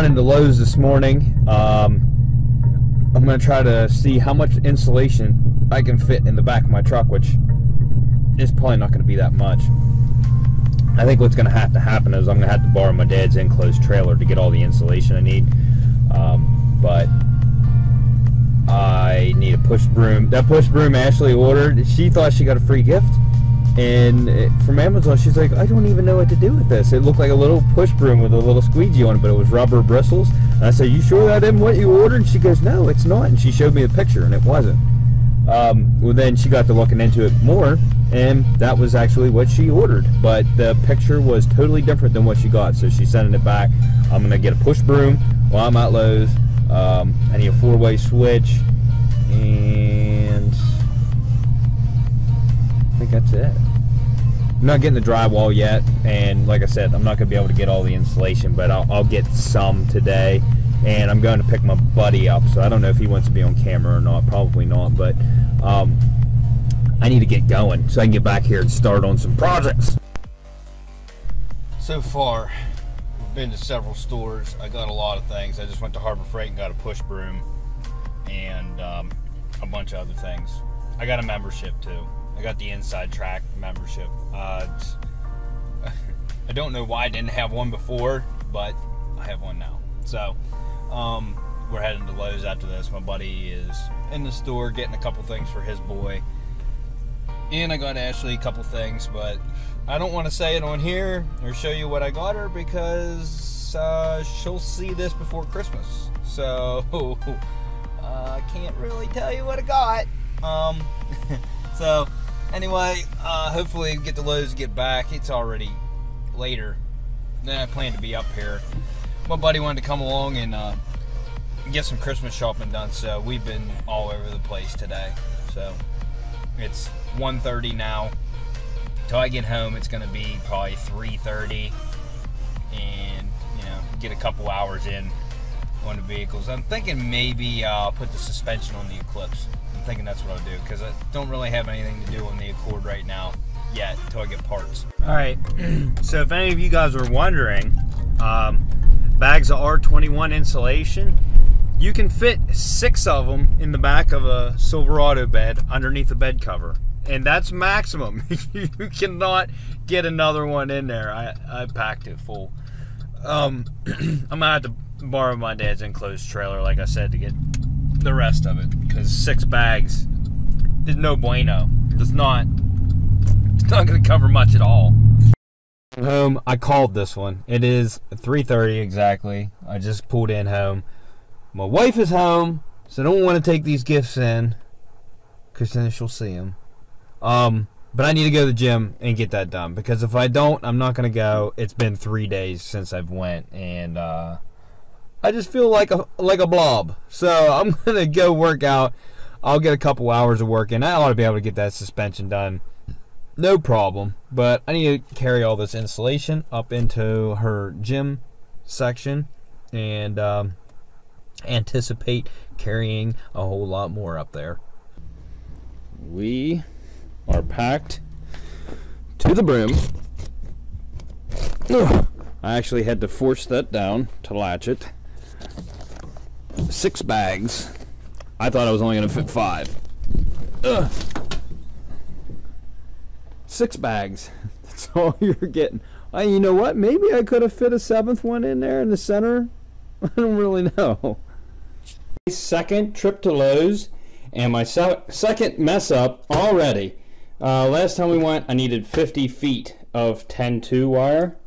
down into Lowe's this morning. I'm going to try to see how much insulation I can fit in the back of my truck, which is probably not going to be that much. I think what's going to have to happen is I'm going to have to borrow my dad's enclosed trailer to get all the insulation I need. But I need a push broom. That push broom Ashley ordered, she thought she got a free gift. And from Amazon, she's like, I don't even know what to do with this. It looked like a little push broom with a little squeegee on it, but it was rubber bristles. And I said, you sure that isn't what you ordered? And she goes, no, it's not. And she showed me the picture, and it wasn't. Well, then she got to looking into it more, and that was actually what she ordered. But the picture was totally different than what she got, so she's sending it back. I'm going to get a push broom while I'm at Lowe's. I need a 4-way switch, and I think that's it. I'm not getting the drywall yet, and like I said, I'm not going to be able to get all the insulation, but I'll get some today. And I'm going to pick my buddy up, so I don't know if he wants to be on camera or not. Probably not, but I need to get going so I can get back here and start on some projects. So far, we've been to several stores. I got a lot of things. I just went to Harbor Freight and got a push broom and a bunch of other things. I got a membership too. I got the Inside Track membership. I don't know why I didn't have one before, but I have one now. So we're heading to Lowe's after this. My buddy is in the store getting a couple things for his boy, and I got Ashley a couple things, but I don't want to say it on here or show you what I got her because she'll see this before Christmas, so I can't really tell you what I got. So anyway, hopefully get to Lowe's, get back. It's already later than I planned to be up here. My buddy wanted to come along and get some Christmas shopping done, so we've been all over the place today. So it's 1:30 now. Till I get home, it's going to be probably 3:30, and get a couple hours in on the vehicles. I'm thinking maybe I'll put the suspension on the Eclipse. I'm thinking that's what I'll do because I don't really have anything to do on the Accord right now yet until I get parts. All right. So if any of you guys are wondering. Bags of R21 insulation. You can fit 6 of them in the back of a Silverado bed underneath the bed cover, and that's maximum. You cannot get another one in there. I packed it full. I'm gonna have to borrow my dad's enclosed trailer, like I said, to get the rest of it, because 6 bags is no bueno. It's not gonna cover much at all. Home, I called this one. It is 3:30 exactly. I just pulled in home. My wife is home, so I don't want to take these gifts in because then she'll see them. But I need to go to the gym and get that done, because if I don't, I'm not going to go. It's been 3 days since I've went, and I just feel like a blob. So I'm going to go work out. I'll get a couple hours of work in. I ought to be able to get that suspension done. No problem, but I need to carry all this insulation up into her gym section and anticipate carrying a whole lot more up there. We are packed to the brim. Ugh. I actually had to force that down to latch it. 6 bags. I thought I was only going to fit 5. Ugh. 6 bags. That's all you're getting. You know what? Maybe I could have fit a 7th one in there in the center. I don't really know. Second trip to Lowe's, and my second mess up already. Last time we went, I needed 50 feet of 10-2 wire.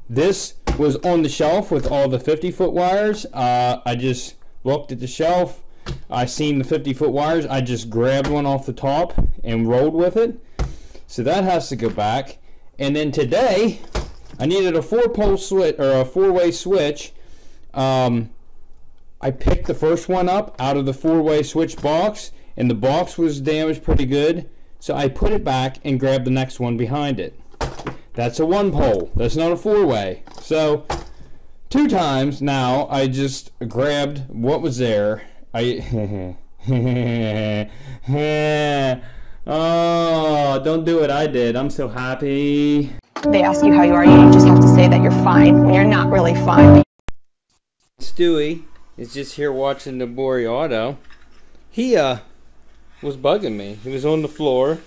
This was on the shelf with all the 50-foot wires. I just looked at the shelf. I seen the 50-foot wires. I just grabbed one off the top and rolled with it. So that has to go back. And then today, I needed a 4-pole switch, or a 4-way switch. I picked the first one up out of the 4-way switch box, and the box was damaged pretty good. So I put it back and grabbed the next one behind it. That's a 1-pole. That's not a 4-way. So 2 times now, I just grabbed what was there. Oh, don't do what I did. I'm so happy. they ask you how you are, you just have to say that you're fine when you're not really fine. Stewie is just here watching the Boreato. He was bugging me. He was on the floor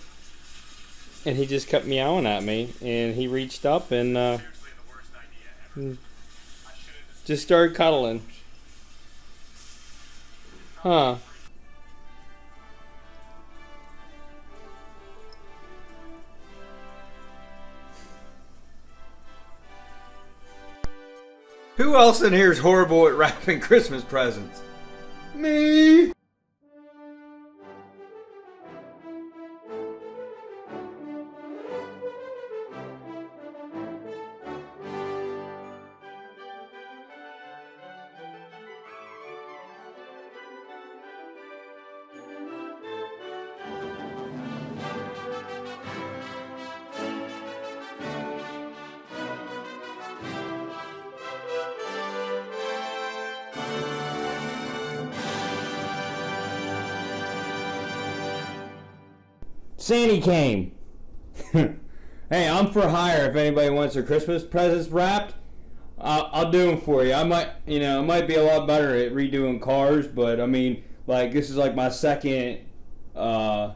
and he just kept meowing at me, and he reached up and just started cuddling. Huh. Who else in here is horrible at wrapping Christmas presents? Me! Sandy came. Hey, I'm for hire if anybody wants their Christmas presents wrapped. I'll do them for you. I might, I might be a lot better at redoing cars, but I mean, like, this is like my second, hobby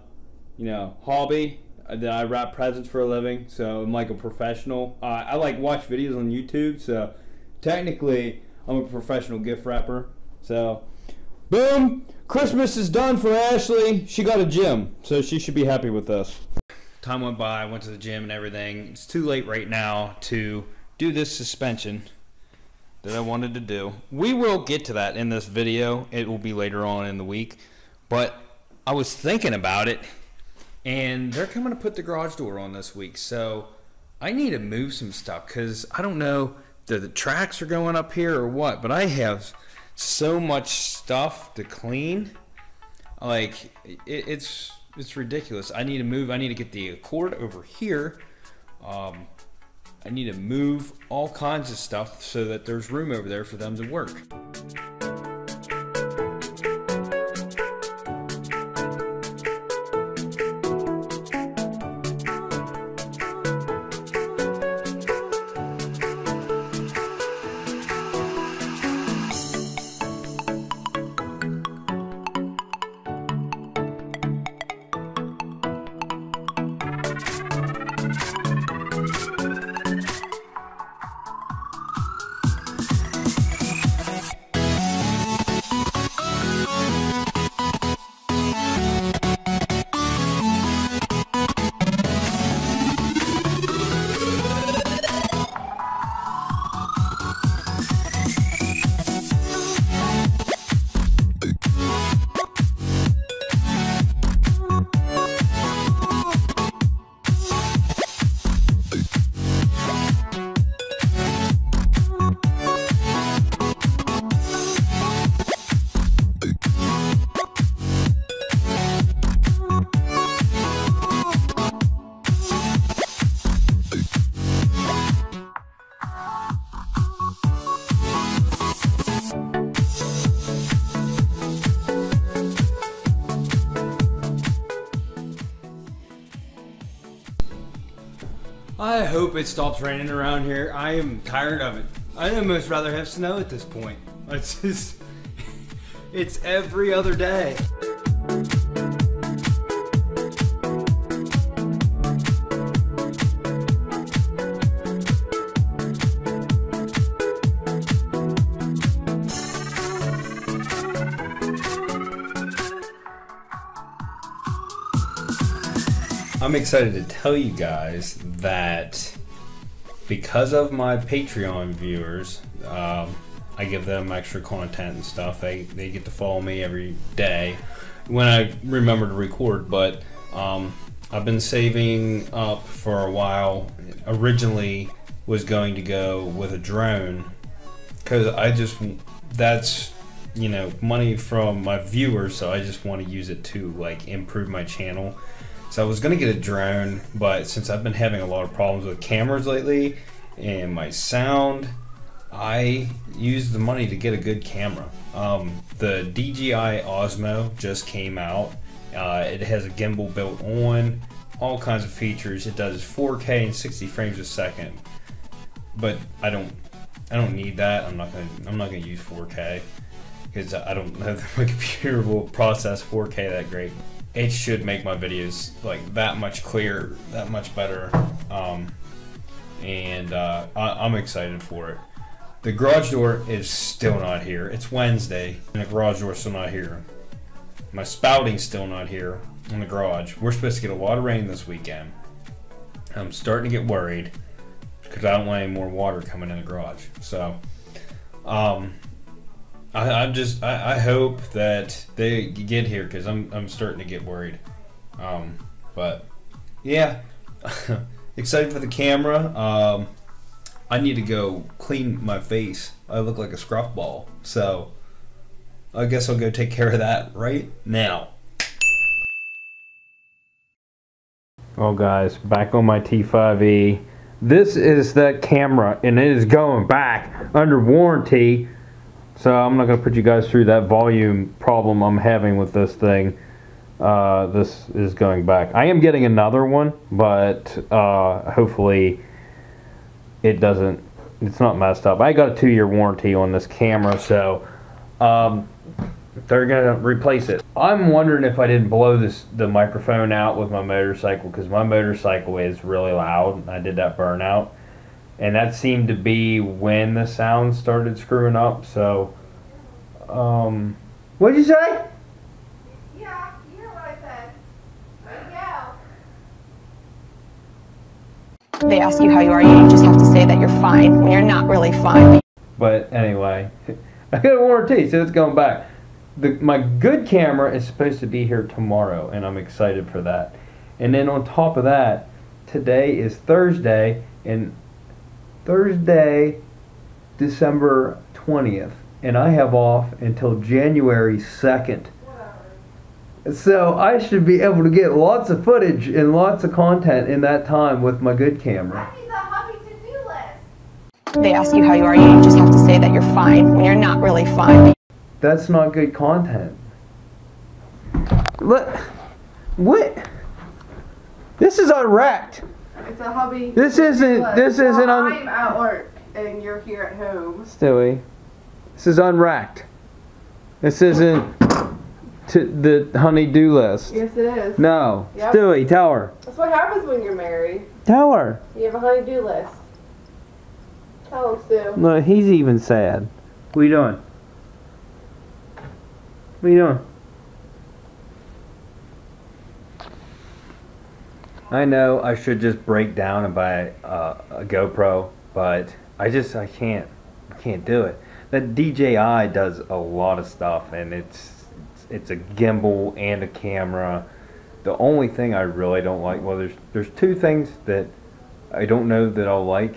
that I wrap presents for a living. So I'm like a professional. I like watch videos on YouTube, so technically I'm a professional gift wrapper. So, boom! Christmas is done for Ashley. She got a gym, so she should be happy with us. Time went by, I went to the gym and everything. It's too late right now to do this suspension that I wanted to do. We will get to that in this video. It will be later on in the week. But I was thinking about it, and they're coming to put the garage door on this week. So I need to move some stuff, because I don't know if the tracks are going up here or what, but I have so much stuff to clean. Like, it's ridiculous. I need to move. I need to get the cord over here. I need to move all kinds of stuff so that there's room over there for them to work. I hope it stops raining around here. I am tired of it. I'd almost rather have snow at this point. It's just, it's every other day. I'm excited to tell you guys that because of my Patreon viewers, I give them extra content and stuff. They get to follow me every day when I remember to record, but I've been saving up for a while. Originally was going to go with a drone, because that's money from my viewers, so I just want to use it to like improve my channel. So I was gonna get a drone, but since I've been having a lot of problems with cameras lately and my sound, I used the money to get a good camera. The DJI Osmo just came out. It has a gimbal built on. all kinds of features. It does 4K and 60 frames a second, but I don't need that. I'm not gonna use 4K because I don't know that my computer will process 4K that great. It should make my videos like that much clearer, that much better, and I'm excited for it. The garage door is still not here. It's Wednesday, and the garage door is still not here. My spouting's still not here in the garage. We're supposed to get a lot of rain this weekend. I'm starting to get worried because I don't want any more water coming in the garage. So, I hope that they get here because I'm starting to get worried. But yeah, excited for the camera. I need to go clean my face. I look like a scruff ball. So I guess I'll go take care of that right now. Well guys, back on my T5e. This is that camera and it is going back under warranty. So I'm not going to put you guys through that volume problem I'm having with this thing. This is going back. I am getting another one, but hopefully it doesn't, it's not messed up. I got a 2-year warranty on this camera, so they're gonna replace it. I'm wondering if I didn't blow the microphone out with my motorcycle, because my motorcycle is really loud. I did that burnout, and that seemed to be when the sound started screwing up. So what'd you say? Yeah, you hear what I said. There you go. They ask you how you are, you just have to say that you're fine when you're not really fine. But anyway, I got a warranty, so it's going back. My good camera is supposed to be here tomorrow, and I'm excited for that. And then on top of that, today is Thursday, and Thursday, December 20th, and I have off until January 2nd. So I should be able to get lots of footage and lots of content in that time with my good camera. That needs a hobby to-do list. They ask you how you are, you just have to say that you're fine when you're not really fine. That's not good content. Look, what? This is Unwrecked. It's a hobby. This isn't. This isn't. I'm at work and you're here at home. Stewie, this is Unwrecked. This isn't the honey-do list. Yes, it is. No, Yep. Stewie, tell her. That's what happens when you're married. Tell her. You have a honey-do list. Tell him, Stu. Look, he's even sad. What are you doing? What are you doing? I know I should just break down and buy a GoPro, but I can't do it. That DJI does a lot of stuff, and it's a gimbal and a camera. The only thing I really don't like, well, there's two things that I don't know that I'll like.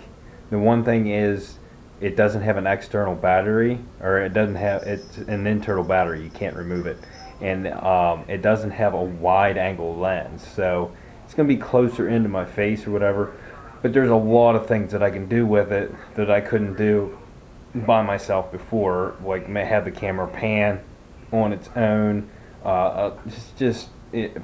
The one thing is it doesn't have an external battery, or it's an internal battery. You can't remove it, and it doesn't have a wide angle lens, so it's gonna be closer into my face or whatever. But there's a lot of things that I can do with it that I couldn't do by myself before, like have the camera pan on its own,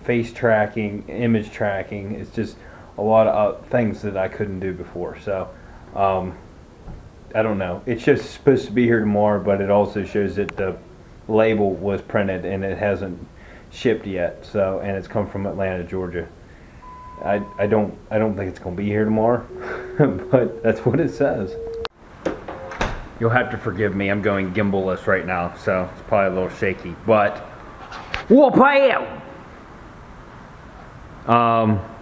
face tracking, image tracking. It's just a lot of things that I couldn't do before. So I don't know. It's just supposed to be here tomorrow, but it also shows that the label was printed and it hasn't shipped yet. So, and it's come from Atlanta, Georgia. I don't think it's gonna be here tomorrow, but that's what it says. You'll have to forgive me. I'm going gimbal-less right now, so it's probably a little shaky, but we'll play it.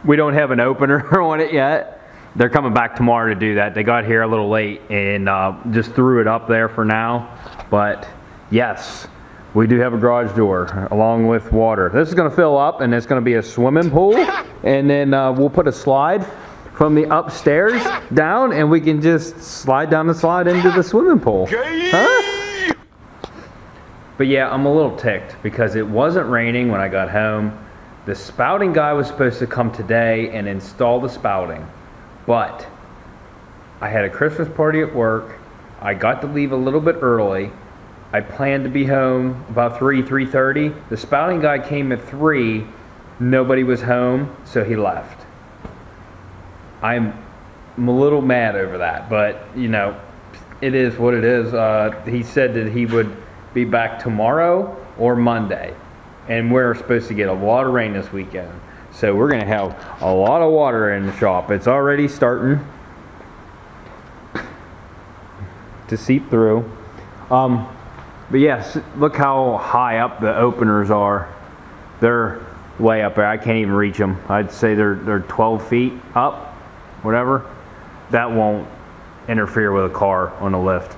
We don't have an opener on it yet. They're coming back tomorrow to do that. They got here a little late and just threw it up there for now. But yes, we do have a garage door along with water. This is going to fill up, and it's going to be a swimming pool. And then we'll put a slide from the upstairs down, and we can just slide down the slide into the swimming pool. Huh? But yeah, I'm a little ticked because it wasn't raining when I got home. The spouting guy was supposed to come today and install the spouting. But I had a Christmas party at work. I got to leave a little bit early. I planned to be home about 3:30. The spouting guy came at 3, nobody was home, so he left. I'm a little mad over that, but you know, it is what it is. He said that he would be back tomorrow or Monday, and we're supposed to get a lot of rain this weekend, so we're gonna have a lot of water in the shop. It's already starting to seep through. But yes, look how high up the openers are. They're way up there. I can't even reach them. I'd say they're 12 feet up, whatever. That won't interfere with a car on the lift.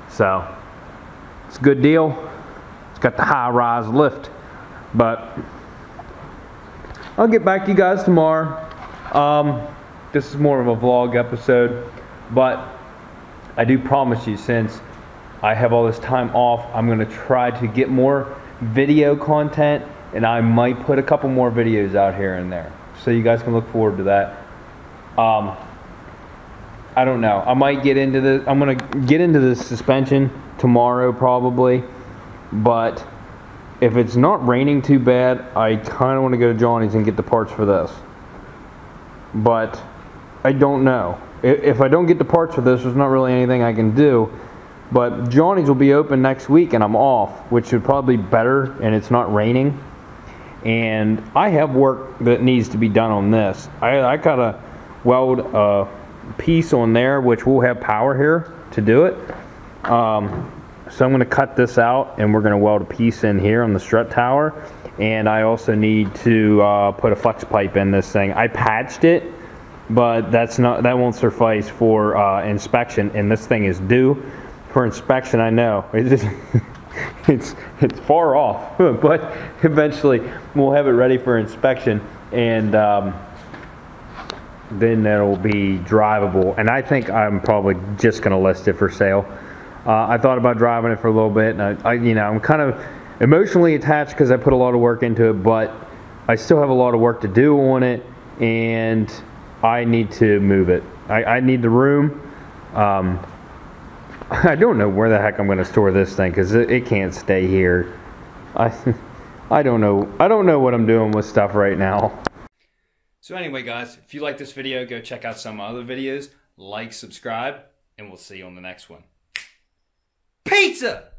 So it's a good deal. It's got the high-rise lift. But I'll get back to you guys tomorrow. This is more of a vlog episode, but I do promise you, since I have all this time off, I'm going to try to get more video content, and I might put a couple more videos out here and there, so you guys can look forward to that. I don't know. I might get into this. I'm going to get into the suspension tomorrow probably, but if it's not raining too bad, I kind of want to go to Johnny's and get the parts for this. But I don't know. If I don't get the parts for this, there's not really anything I can do. But Johnny's will be open next week and I'm off, which would probably be better, and it's not raining. And I have work that needs to be done on this. I gotta weld a piece on there, which will have power here to do it. So I'm going to cut this out, and we're going to weld a piece in here on the strut tower. And I also need to put a flex pipe in this thing. I patched it, but that won't suffice for inspection. And this thing is due for inspection. I know it's far off, but eventually we'll have it ready for inspection, and then it'll be drivable. And I think I'm probably just going to list it for sale. I thought about driving it for a little bit, and I'm kind of emotionally attached because I put a lot of work into it, but I still have a lot of work to do on it, and I need to move it. I need the room. I don't know where the heck I'm going to store this thing, because it can't stay here. I don't know. I don't know what I'm doing with stuff right now. So anyway, guys, if you like this video, go check out some other videos, like, subscribe, and we'll see you on the next one. Pizza!